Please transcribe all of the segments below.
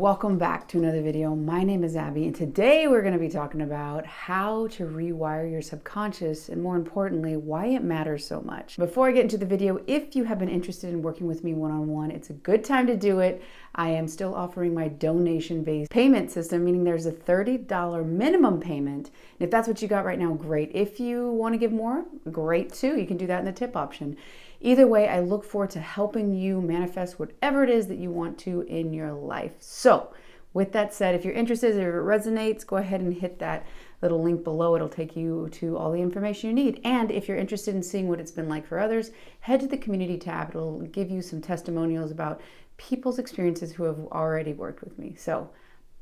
welcome back to another video. My name is Abby, and today we're going to be talking about how to rewire your subconscious, and more importantly, why it matters so much. Before I get into the video, if you have been interested in working with me one-on-one, it's a good time to do it. I am still offering my donation-based payment system, meaning there's a $30 minimum payment. And if that's what you got right now, great. If you want to give more, great too. You can do that in the tip option. Either way, I look forward to helping you manifest whatever it is that you want to in your life. So with that said, if you're interested, if it resonates, go ahead and hit that little link below. It'll take you to all the information you need. And if you're interested in seeing what it's been like for others, head to the community tab. It'll give you some testimonials about people's experiences who have already worked with me. So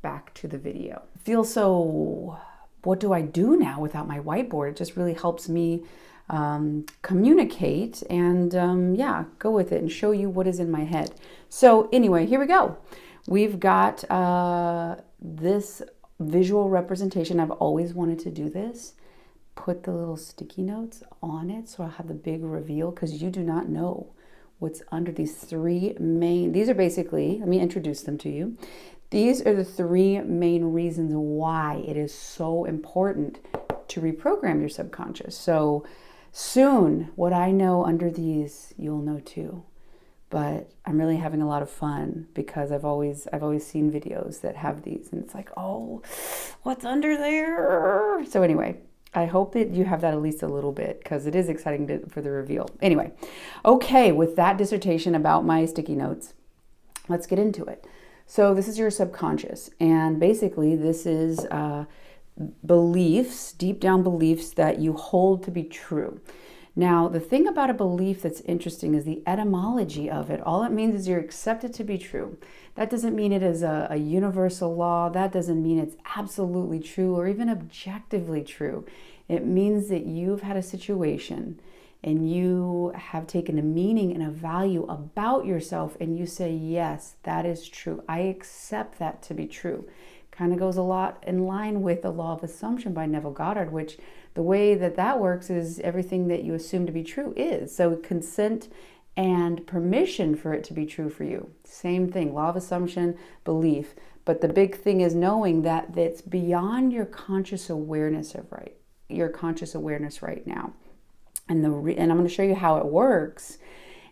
back to the video. I feel so, what do I do now without my whiteboard? It just really helps me communicate and yeah, go with it and show you what is in my head. So anyway, here we go. We've got this visual representation. I've always wanted to do this. Put the little sticky notes on it so I'll have the big reveal, because you do not know what's under these three main, these are basically, let me introduce them to you. These are the three main reasons why it is so important to reprogram your subconscious. So soon, what I know under these, you'll know too. But I'm really having a lot of fun because I've always seen videos that have these, and it's like, oh, what's under there? So anyway, I hope that you have that at least a little bit, because it is exciting for the reveal. Anyway, okay, with that dissertation about my sticky notes, let's get into it. So this is your subconscious, and basically this is beliefs, deep down beliefs that you hold to be true. Now, the thing about a belief that's interesting is the etymology of it. All it means is you're accepted to be true. That doesn't mean it is a universal law. That doesn't mean it's absolutely true or even objectively true. It means that you've had a situation and you have taken a meaning and a value about yourself, and you say, yes, that is true. I accept that to be true. Kind of goes a lot in line with the law of assumption by Neville Goddard, which the way that works is everything that you assume to be true is. So consent and permission for it to be true for you. Same thing, law of assumption, belief. But the big thing is knowing that it's beyond your conscious awareness of your conscious awareness right now. And I'm going to show you how it works.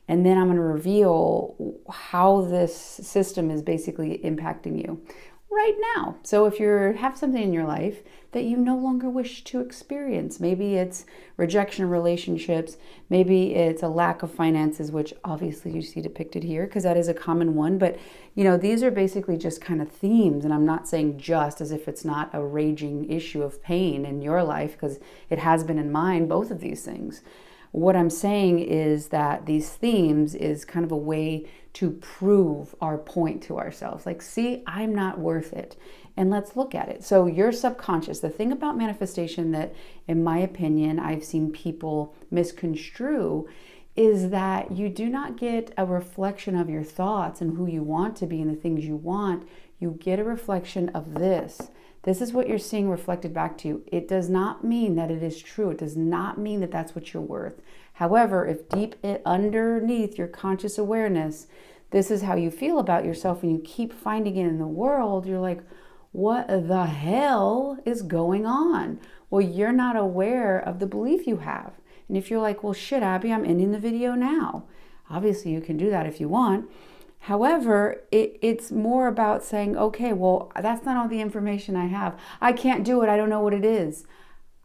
And then I'm going to reveal how this system is basically impacting you right now. So if you have something in your life that you no longer wish to experience, maybe it's rejection of relationships, maybe it's a lack of finances, which obviously you see depicted here because that is a common one. But you know, these are basically just kind of themes, and I'm not saying just as if it's not a raging issue of pain in your life, because it has been in mine, both of these things. What I'm saying is that these themes is kind of a way to prove our point to ourselves. Like, see, I'm not worth it. And let's look at it. So your subconscious, the thing about manifestation that, in my opinion, I've seen people misconstrue is that you do not get a reflection of your thoughts and who you want to be and the things you want. You get a reflection of this. This is what you're seeing reflected back to you. It does not mean that it is true. It does not mean that that's what you're worth. However, if deep underneath your conscious awareness, this is how you feel about yourself, and you keep finding it in the world, you're like, what the hell is going on? Well, you're not aware of the belief you have. And if you're like, well, shit, Abby, I'm ending the video now. Obviously, you can do that if you want. However, it's more about saying, okay, well, that's not all the information I have. I can't do it. I don't know what it is.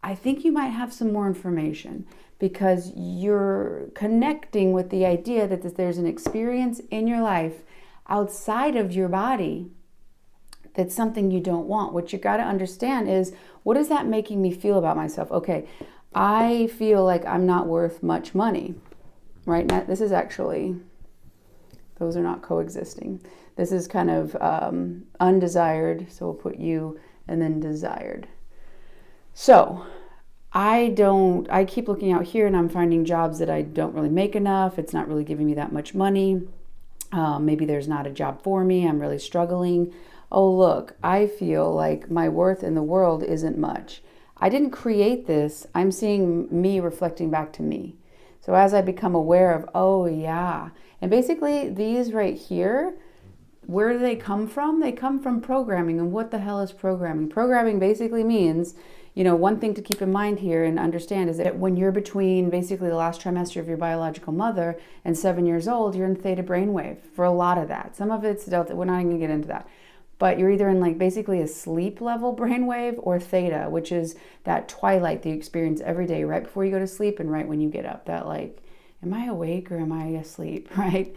I think you might have some more information, because you're connecting with the idea that there's an experience in your life outside of your body that's something you don't want. What you got to understand is, what is that making me feel about myself? Okay, I feel like I'm not worth much money, right? Now, this is actually... those are not coexisting. This is kind of undesired. So we'll put you and then desired. So I keep looking out here and I'm finding jobs that I don't really make enough. It's not really giving me that much money. Maybe there's not a job for me. I'm really struggling. Oh, look, I feel like my worth in the world isn't much. I didn't create this. I'm seeing me reflecting back to me. So as I become aware of, oh yeah, and basically these right here, where do they come from? They come from programming. And what the hell is programming? Programming basically means, one thing to keep in mind here and understand is that when you're between basically the last trimester of your biological mother and 7 years old, you're in theta brainwave for a lot of that. Some of it's delta. We're not even going to get into that. But you're either in like basically a sleep level brainwave or theta, which is that twilight that you experience every day right before you go to sleep and right when you get up. That like, am I awake or am I asleep, right?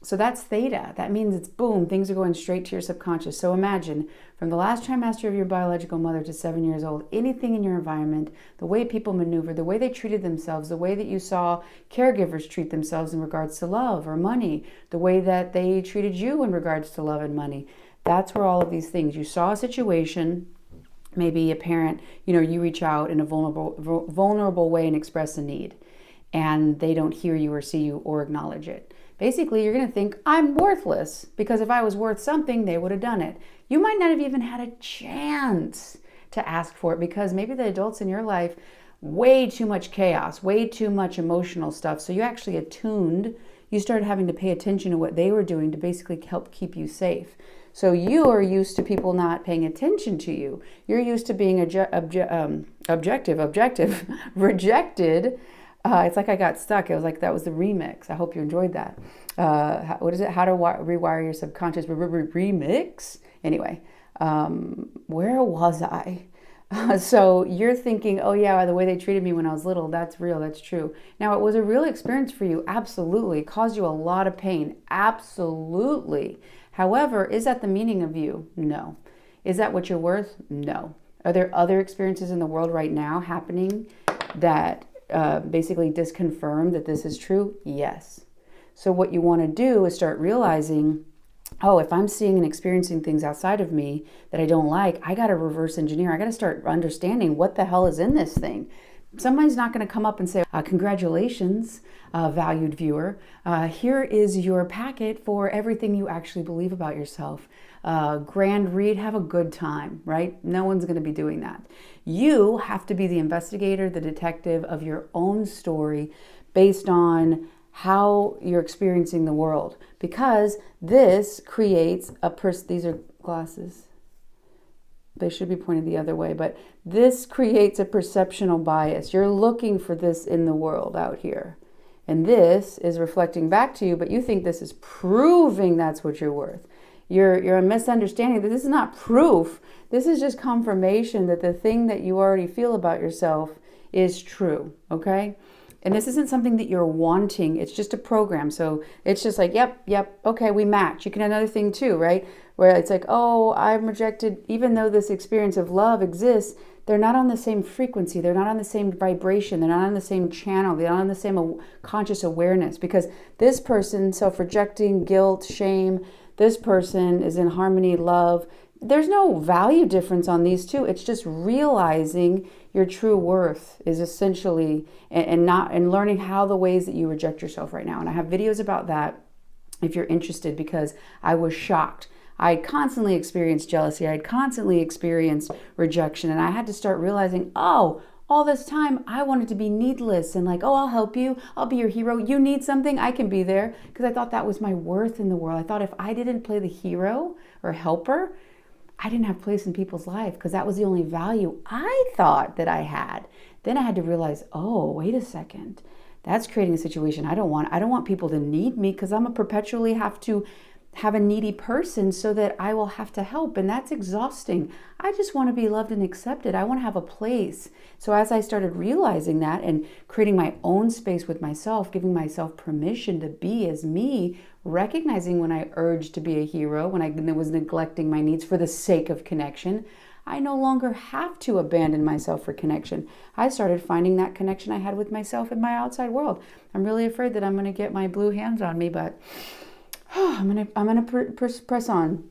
So that's theta. That means it's boom, things are going straight to your subconscious. So imagine from the last trimester of your biological mother to 7 years old, anything in your environment, the way people maneuver, the way they treated themselves, the way that you saw caregivers treat themselves in regards to love or money, the way that they treated you in regards to love and money. That's where all of these things, you saw a situation, maybe a parent, you reach out in a vulnerable way and express a need, and they don't hear you or see you or acknowledge it. Basically, you're going to think, I'm worthless, because if I was worth something, they would have done it. You might not have even had a chance to ask for it because maybe the adults in your life, way too much chaos, way too much emotional stuff. So you actually attuned, you started having to pay attention to what they were doing to basically help keep you safe. So you are used to people not paying attention to you. You're used to being rejected. It's like I got stuck. It was like that was the remix. I hope you enjoyed that. What is it? How to Rewire Your Subconscious remix? Anyway, where was I? So you're thinking, oh yeah, the way they treated me when I was little, that's real, that's true. Now, it was a real experience for you. Absolutely. It caused you a lot of pain. Absolutely. However, is that the meaning of you? No. Is that what you're worth? No. Are there other experiences in the world right now happening that basically disconfirm that this is true? Yes. So what you want to do is start realizing, oh, if I'm seeing and experiencing things outside of me that I don't like, I got to reverse engineer. I got to start understanding what the hell is in this thing. Somebody's not going to come up and say, congratulations, valued viewer. Here is your packet for everything you actually believe about yourself. Grand read, have a good time, right? No one's going to be doing that. You have to be the investigator, the detective of your own story based on how you're experiencing the world. Because this creates these are glasses. They should be pointed the other way, but this creates a perceptional bias. You're looking for this in the world out here. And this is reflecting back to you, but you think this is proving that's what you're worth. You're a misunderstanding that this is not proof. This is just confirmation that the thing that you already feel about yourself is true, okay? And this isn't something that you're wanting. It's just a program. So it's just like, yep, okay, we match. You can have another thing too, right? Where it's like, oh, I'm rejected. Even though this experience of love exists, they're not on the same frequency. They're not on the same vibration. They're not on the same channel. They're not on the same conscious awareness, because this person, self-rejecting, guilt, shame, this person is in harmony, love. There's no value difference on these two. It's just realizing your true worth is essentially, and learning how the ways that you reject yourself right now. And I have videos about that if you're interested, because I was shocked. I constantly experienced jealousy. I constantly experienced rejection. And I had to start realizing, oh, all this time I wanted to be needless and like, oh, I'll help you. I'll be your hero. You need something, I can be there. Because I thought that was my worth in the world. I thought if I didn't play the hero or helper, I didn't have place in people's life, because that was the only value I thought that I had. Then I had to realize, oh, wait a second. That's creating a situation I don't want. I don't want people to need me, because I'm going to perpetually have to have a needy person so that I will have to help. And that's exhausting. I just want to be loved and accepted. I want to have a place. So as I started realizing that and creating my own space with myself, giving myself permission to be as me, recognizing when I urged to be a hero, when I was neglecting my needs for the sake of connection, I no longer have to abandon myself for connection. I started finding that connection I had with myself in my outside world. I'm really afraid that I'm going to get my blue hands on me, but I'm gonna press on.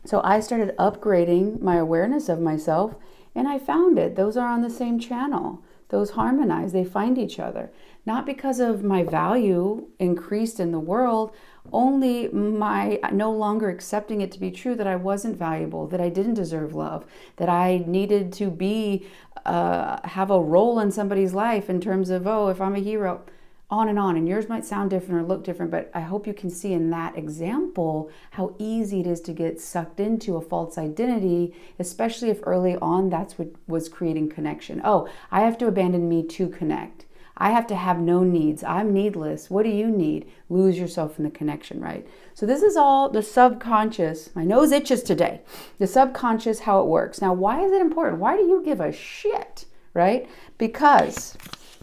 So I started upgrading my awareness of myself, and I found it. Those are on the same channel. Those harmonize. They find each other. Not because of my value increased in the world, only my no longer accepting it to be true that I wasn't valuable, that I didn't deserve love, that I needed to have a role in somebody's life in terms of, oh, if I'm a hero. on and on. And yours might sound different or look different, but I hope you can see in that example how easy it is to get sucked into a false identity, especially if early on that's what was creating connection. Oh, I have to abandon me to connect. I have to have no needs. I'm needless. What do you need? Lose yourself in the connection, right? So this is all the subconscious. My nose itches today. The subconscious, how it works. Now, why is it important? Why do you give a shit, right? Because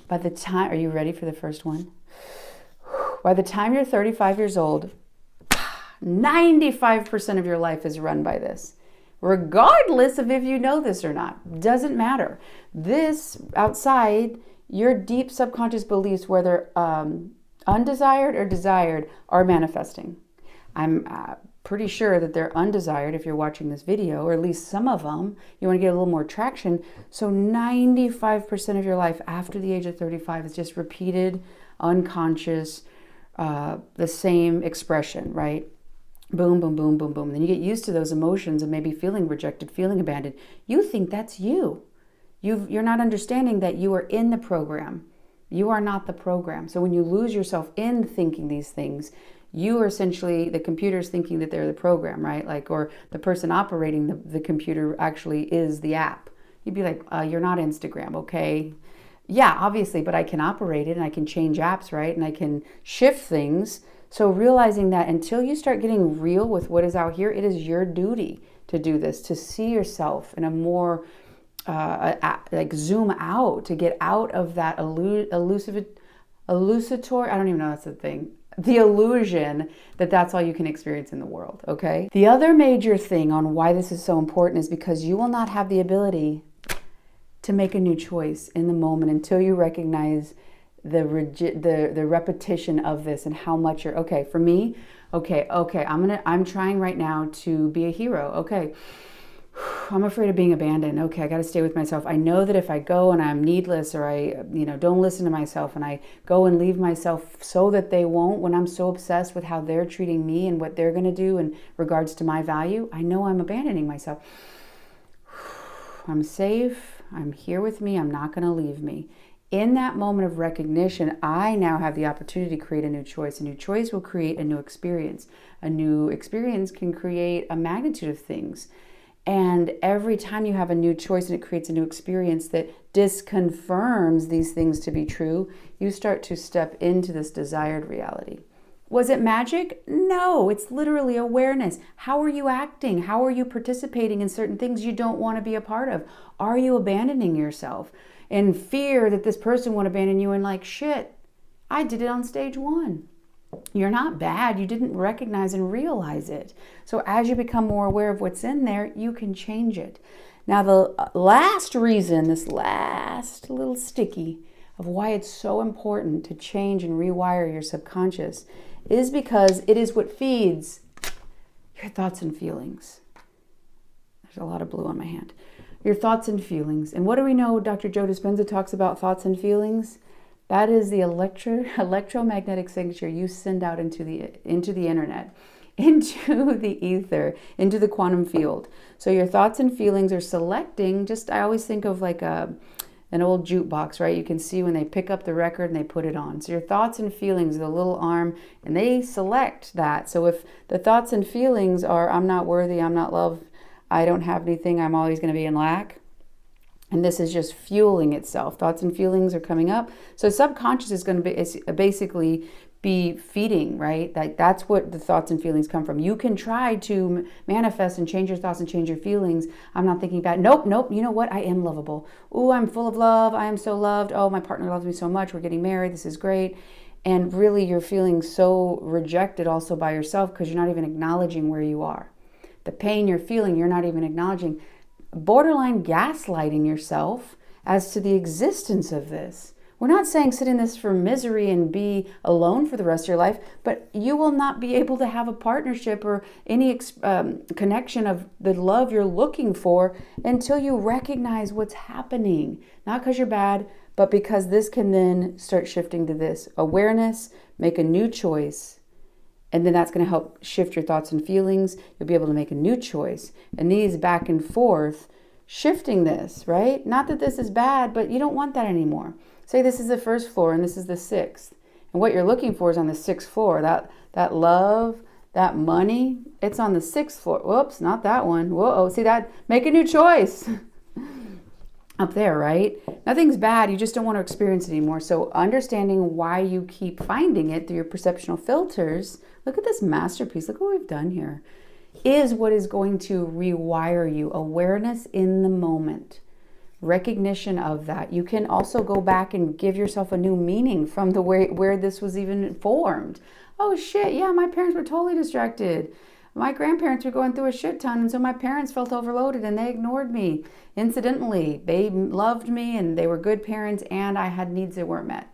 by the time, are you ready for the first one? By the time you're 35 years old, 95% of your life is run by this. Regardless of if you know this or not. Doesn't matter. This outside, your deep subconscious beliefs, whether undesired or desired, are manifesting. I'm pretty sure that they're undesired if you're watching this video, or at least some of them. You want to get a little more traction. So 95% of your life after the age of 35 is just repeated, unconscious, the same expression, right? Boom, boom, boom, boom, boom. Then you get used to those emotions and maybe feeling rejected, feeling abandoned. You think that's you. You're not understanding that you are in the program. You are not the program. So when you lose yourself in thinking these things, you are essentially, the computer's thinking that they're the program, right? Like, or the person operating the computer actually is the app. You'd be like, you're not Instagram, okay? Yeah, obviously, but I can operate it and I can change apps, right? And I can shift things. So realizing that until you start getting real with what is out here, it is your duty to do this, to see yourself in a more like zoom out, to get out of that illusory, I don't even know that's the thing, the illusion that that's all you can experience in the world, okay? The other major thing on why this is so important is because you will not have the ability to make a new choice in the moment until you recognize the repetition of this and how much you're, okay, for me, okay, I'm trying right now to be a hero, okay. I'm afraid of being abandoned. Okay, I got to stay with myself. I know that if I go and I'm needless, or I, don't listen to myself, and I go and leave myself so that they won't, when I'm so obsessed with how they're treating me and what they're going to do in regards to my value, I know I'm abandoning myself. I'm safe. I'm here with me. I'm not going to leave me. In that moment of recognition, I now have the opportunity to create a new choice. A new choice will create a new experience. A new experience can create a magnitude of things. And every time you have a new choice and it creates a new experience that disconfirms these things to be true, you start to step into this desired reality. Was it magic? No, it's literally awareness. How are you acting? How are you participating in certain things you don't want to be a part of? Are you abandoning yourself in fear that this person won't abandon you, and like, shit, I did it on stage 1. You're not bad. You didn't recognize and realize it. So as you become more aware of what's in there, you can change it. Now, the last reason, this last little sticky of why it's so important to change and rewire your subconscious is because it is what feeds your thoughts and feelings. There's a lot of blue on my hand. Your thoughts and feelings. And what do we know? Dr. Joe Dispenza talks about thoughts and feelings. That is the electromagnetic signature you send out into the internet, into the ether, into the quantum field. So your thoughts and feelings are selecting, I always think of like an old jukebox, right? You can see when they pick up the record and they put it on. So your thoughts and feelings, the little arm, and they select that. So if the thoughts and feelings are, I'm not worthy, I'm not loved, I don't have anything, I'm always going to be in lack, and this is just fueling itself. Thoughts and feelings are coming up. So subconscious is going to basically be feeding, right? That's what the thoughts and feelings come from. You can try to manifest and change your thoughts and change your feelings. I'm not thinking bad. Nope. You know what? I am lovable. Ooh, I'm full of love. I am so loved. Oh, my partner loves me so much. We're getting married. This is great. And really, you're feeling so rejected also by yourself because you're not even acknowledging where you are. The pain you're feeling, you're not even acknowledging. Borderline gaslighting yourself as to the existence of this. We're not saying sit in this for misery and be alone for the rest of your life, but you will not be able to have a partnership or any connection of the love you're looking for until you recognize what's happening. Not because you're bad, but because this can then start shifting to this awareness, make a new choice. And then that's going to help shift your thoughts and feelings. You'll be able to make a new choice. And these back and forth, shifting this, right? Not that this is bad, but you don't want that anymore. Say this is the first floor and this is the 6th. And what you're looking for is on the 6th floor. That love, that money, it's on the 6th floor. Whoops, not that one. Whoa, see that? Make a new choice. Up there, right? Nothing's bad. You just don't want to experience it anymore. So understanding why you keep finding it through your perceptual filters, look at this masterpiece. Look what we've done here, is what is going to rewire you. Awareness in the moment. Recognition of that. You can also go back and give yourself a new meaning from the where this was even formed. Oh shit, yeah, my parents were totally distracted. My grandparents were going through a shit ton, and so my parents felt overloaded and they ignored me. Incidentally, they loved me and they were good parents, and I had needs that weren't met.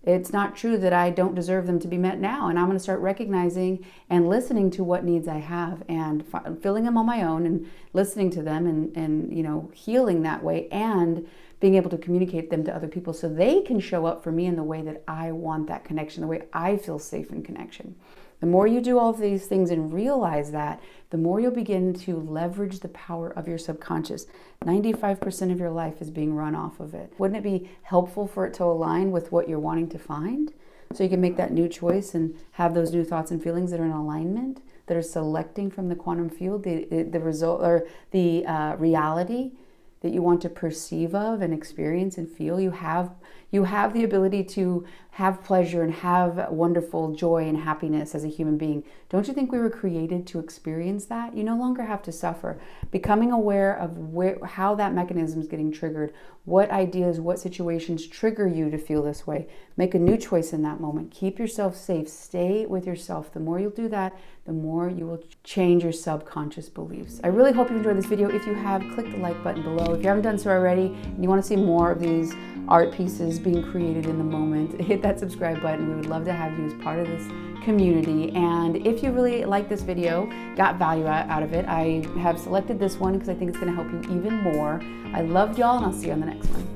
It's not true that I don't deserve them to be met now, and I'm going to start recognizing and listening to what needs I have and filling them on my own and listening to them and healing that way, and being able to communicate them to other people so they can show up for me in the way that I want that connection, the way I feel safe in connection. The more you do all of these things and realize that, the more you'll begin to leverage the power of your subconscious. 95% of your life is being run off of it. Wouldn't it be helpful for it to align with what you're wanting to find? So you can make that new choice and have those new thoughts and feelings that are in alignment, that are selecting from the quantum field the result or the reality that you want to perceive of and experience and feel. You have the ability to have pleasure and have wonderful joy and happiness as a human being. Don't you think we were created to experience that? You no longer have to suffer. Becoming aware of how that mechanism is getting triggered, what ideas, what situations trigger you to feel this way. Make a new choice in that moment. Keep yourself safe. Stay with yourself. The more you'll do that, the more you will change your subconscious beliefs. I really hope you enjoyed this video. If you have, click the like button below. If you haven't done so already and you want to see more of these art pieces being created in the moment, hit that subscribe button. We would love to have you as part of this community. And if you really like this video, got value out of it, I have selected this one because I think it's going to help you even more. I love y'all, and I'll see you on the next one.